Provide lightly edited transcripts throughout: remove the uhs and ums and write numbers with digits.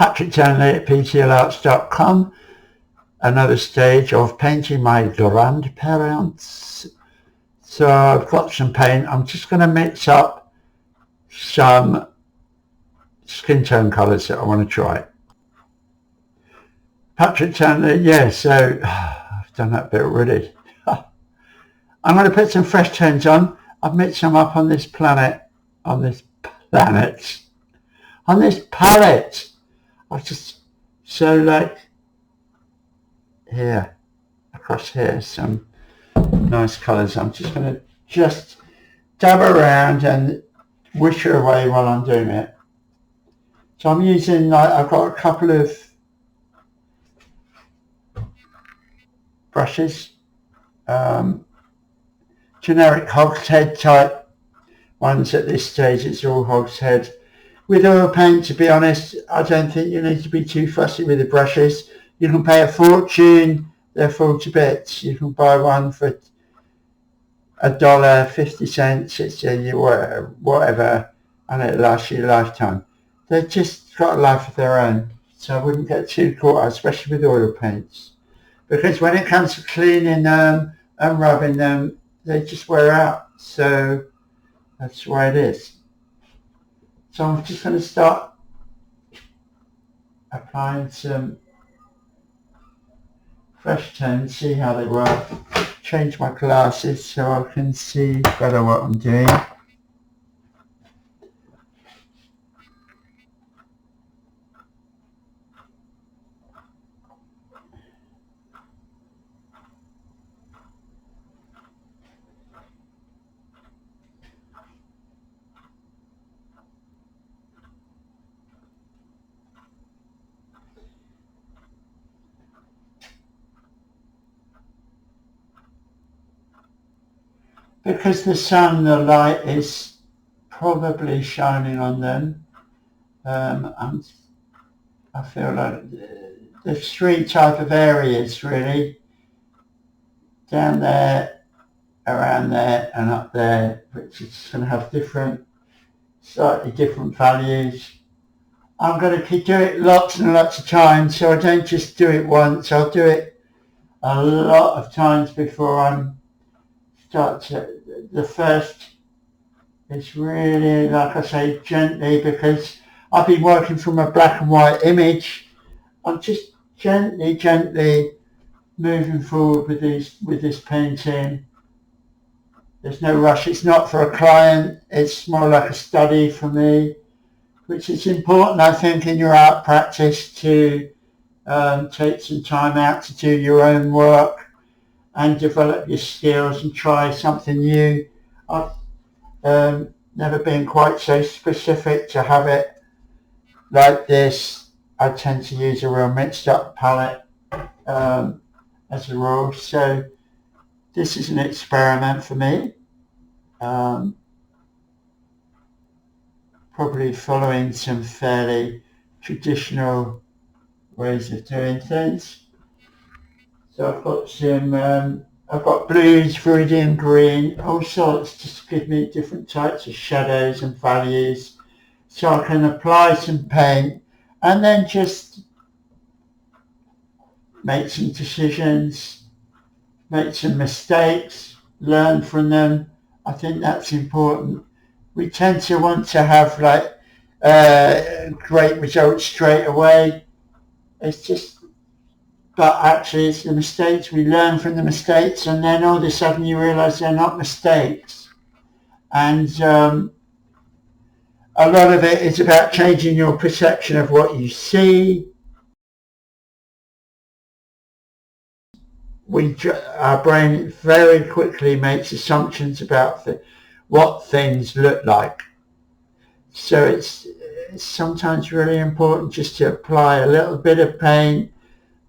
Patrick Townley at ptlarts.com. Another stage of painting my grandparents. So I've got some paint. I'm just going to mix up some skin tone colours that I want to try. Patrick Townley, yeah, so I've done that bit already. I'm going to put some fresh tones on. I've mixed them up on this palette. I just, so like here, across here, some nice colours. I'm just going to just dab around and whisher away while I'm doing it. So I'm using, like, I've got a couple of brushes, generic hogshead type ones at this stage. It's all hogshead. With oil paint, to be honest, I don't think you need to be too fussy with the brushes. You can pay a fortune, they're full to bits. You can buy one for $1.50, it's whatever, and it lasts you a lifetime. They've just got a life of their own, so I wouldn't get too caught up, especially with oil paints. Because when it comes to cleaning them and rubbing them, they just wear out. So that's the way it is. So I'm just going to start applying some fresh tones, see how they work. Change my glasses so I can see better what I'm doing. Because the sun, the light is probably shining on them, I feel like there's three type of areas really. Down there, around there and up there, which is going to have slightly different values. I'm going to do it lots and lots of times, so I don't just do it once. I'll do it a lot of times before the first is really, like I say, gently, because I've been working from a black and white image. I'm just gently moving forward with this painting. There's no rush. It's not for a client. It's more like a study for me, which is important, I think, in your art practice to take some time out to do your own work and develop your skills and try something new. I've never been quite so specific to have it like this. I tend to use a real mixed up palette as a rule, so this is an experiment for me. Probably following some fairly traditional ways of doing things. So I've got blues, viridian green, all sorts, just give me different types of shadows and values, so I can apply some paint and then just make some decisions, make some mistakes, learn from them. I think that's important. We tend to want to have great results straight away. But actually it's the mistakes. We learn from the mistakes, and then all of a sudden you realise they're not mistakes. And a lot of it is about changing your perception of what you see. Our brain very quickly makes assumptions about what things look like. So it's sometimes really important just to apply a little bit of paint,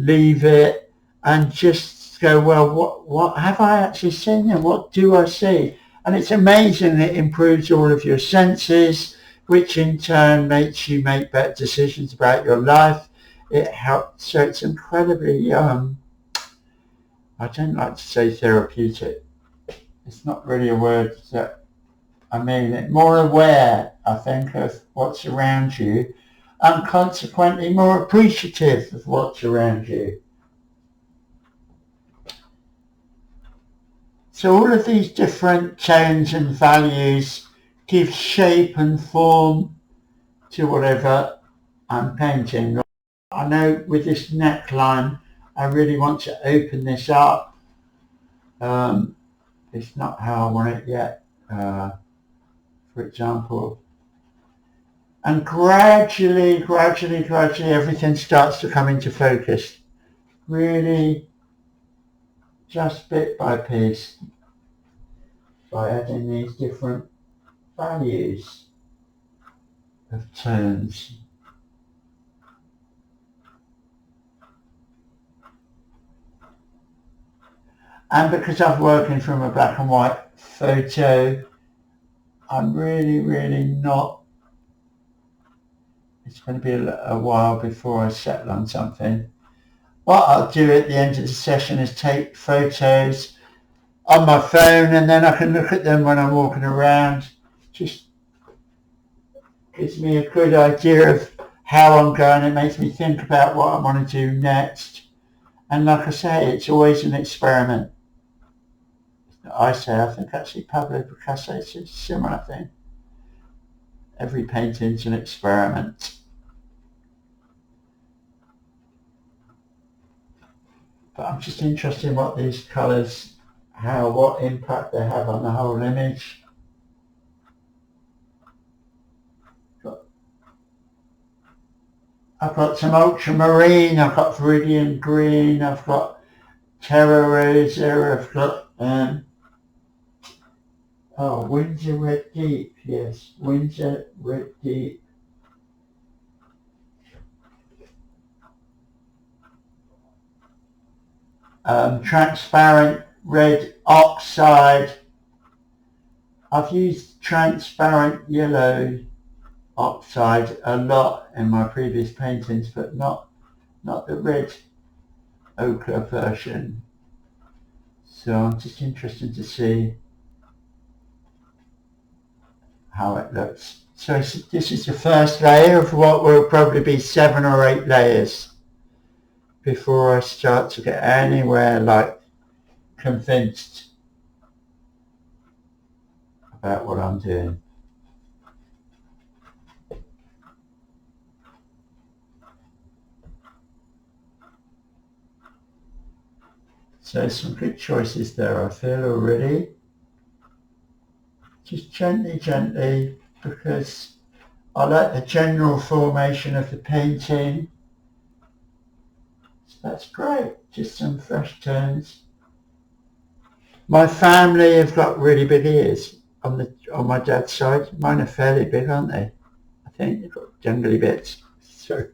leave it, and just go, well, what have I actually seen and what do I see? And it's amazing. It improves all of your senses, which in turn makes you make better decisions about your life. It helps. So it's incredibly, I don't like to say therapeutic. It's not really a word that I mean. More aware, I think, of what's around you. and consequently more appreciative of what's around you. So all of these different tones and values give shape and form to whatever I'm painting. I know with this neckline, I really want to open this up. It's not how I want it yet, for example. And gradually, everything starts to come into focus. Really, just bit by piece, by adding these different values of tones. And because I'm working from a black and white photo, I'm really not, it's going to be a while before I settle on something. What I'll do at the end of the session is take photos on my phone, and then I can look at them when I'm walking around. Just gives me a good idea of how I'm going. It makes me think about what I want to do next. And like I say, it's always an experiment. I think actually Pablo Picasso says a similar thing. Every painting's an experiment. But I'm just interested in what these colours, what impact they have on the whole image. I've got some ultramarine, I've got viridian green, I've got terra rosa, I've got Windsor Red Deep, yes, Windsor Red Deep. Transparent red oxide. I've used transparent yellow oxide a lot in my previous paintings, but not the red ochre version. So I'm just interested to see how it looks. So this is the first layer of what will probably be 7 or 8 layers before I start to get anywhere like convinced about what I'm doing. So some good choices there, I feel already. Just gently, because I like the general formation of the painting. So that's great, just some fresh tones. My family have got really big ears on my dad's side. Mine are fairly big, aren't they? I think they've got jungly bits. So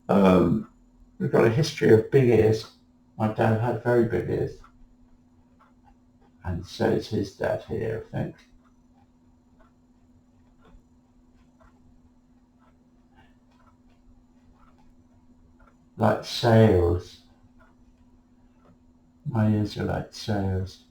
we've got a history of big ears. My dad had very big ears. And so is his dad here, I think. Like sails. My ears are like sails.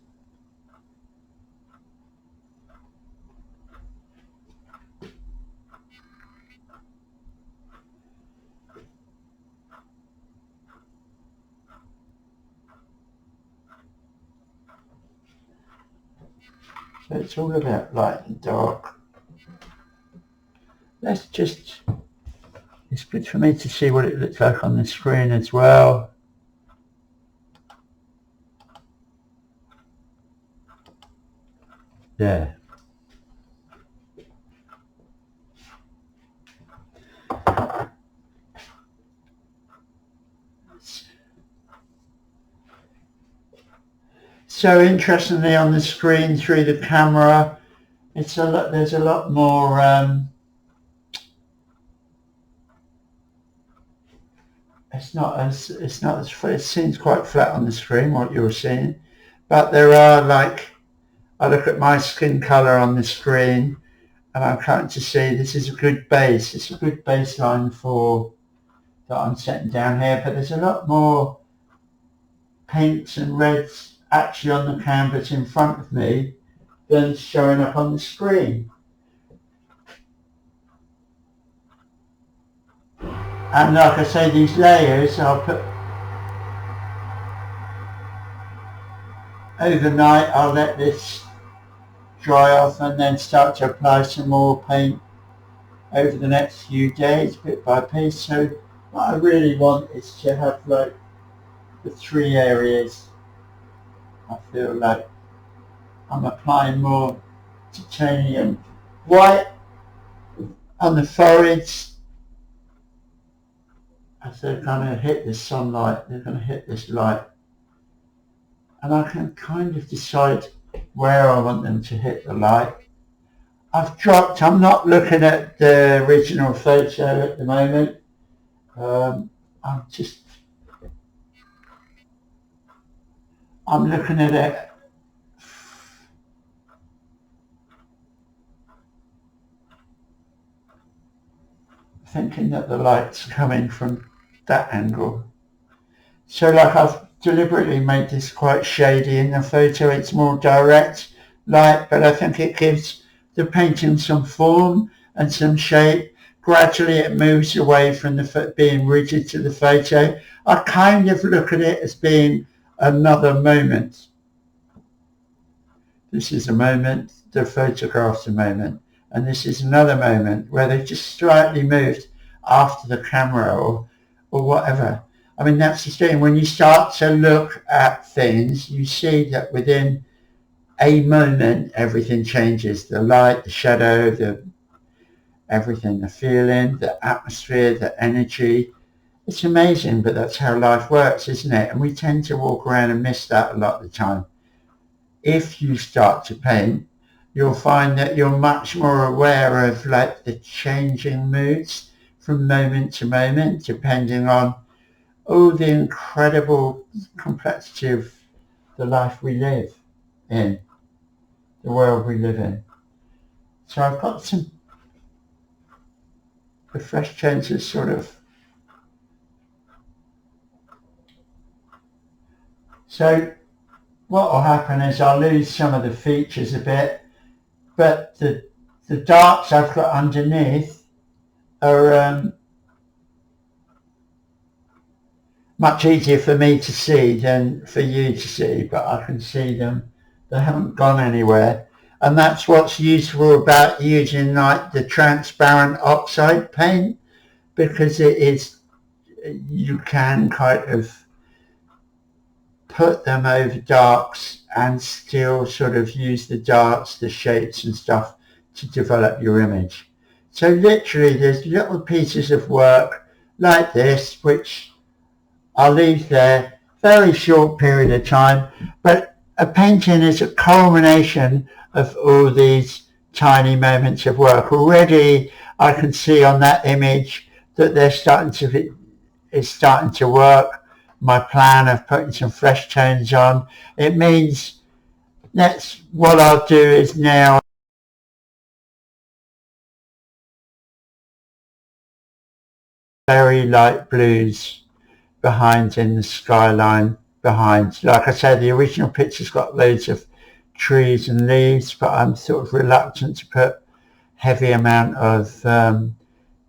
So it's all about light and dark. It's good for me to see what it looks like on the screen as well. Yeah. So interestingly, on the screen through the camera, there's a lot more it seems quite flat on the screen what you're seeing, but there are, like, I look at my skin color on the screen and I'm starting to see this is a good base. It's a good baseline that I'm setting down here, but there's a lot more pinks and reds actually on the canvas in front of me than showing up on the screen. And like I say, these layers I'll put overnight. I'll let this dry off and then start to apply some more paint over the next few days, bit by bit. So what I really want is to have like the three areas. I feel like I'm applying more titanium white on the foreheads as they're going to hit the sunlight, they're going to hit this light. And I can kind of decide where I want them to hit the light. I'm not looking at the original photo at the moment. I'm looking at it thinking that the light's coming from that angle. So like I've deliberately made this quite shady in the photo. It's more direct light, but I think it gives the painting some form and some shape. Gradually it moves away from the being rigid to the photo. I kind of look at it as being another moment. This is a moment, the photograph's a moment, and this is another moment where they've just slightly moved after the camera or whatever. I mean, that's the thing. When you start to look at things, you see that within a moment, everything changes. The light, the shadow, everything, the feeling, the atmosphere, the energy. It's amazing, but that's how life works, isn't it? And we tend to walk around and miss that a lot of the time. If you start to paint, you'll find that you're much more aware of like the changing moods from moment to moment, depending on the incredible complexity of the life we live in, the world we live in. So I've got some fresh changes sort of. So what will happen is I'll lose some of the features a bit, but the darks I've got underneath are much easier for me to see than for you to see, but I can see them. They haven't gone anywhere. And that's what's useful about using like the transparent oxide paint, because you can kind of put them over darks and still sort of use the darks, the shapes and stuff to develop your image. So literally there's little pieces of work like this, which I'll leave there, very short period of time, but a painting is a culmination of all these tiny moments of work. Already I can see on that image that it's starting to work. My plan of putting some fresh tones on, it means that's what I'll do is now very light blues behind in the skyline behind. Like I said, the original picture's got loads of trees and leaves, but I'm sort of reluctant to put heavy amount of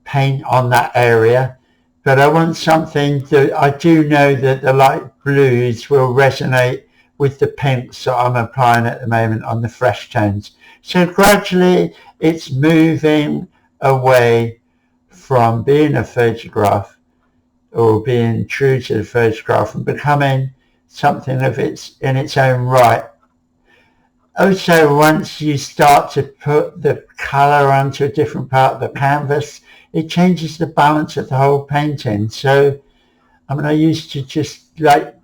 paint on that area. But I want something that I do know that the light blues will resonate with the pinks that I'm applying at the moment on the fresh tones. So gradually it's moving away from being a photograph or being true to the photograph and becoming something in its own right. Also, once you start to put the colour onto a different part of the canvas, it changes the balance of the whole painting. So, I mean, I used to just like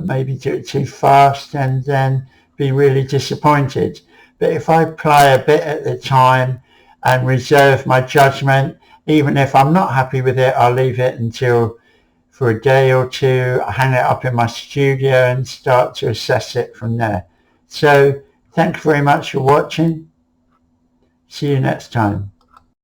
maybe do it too fast and then be really disappointed. But if I apply a bit at a time and reserve my judgment, even if I'm not happy with it, I'll leave it until for a day or two, I hang it up in my studio and start to assess it from there. So thank you very much for watching. See you next time.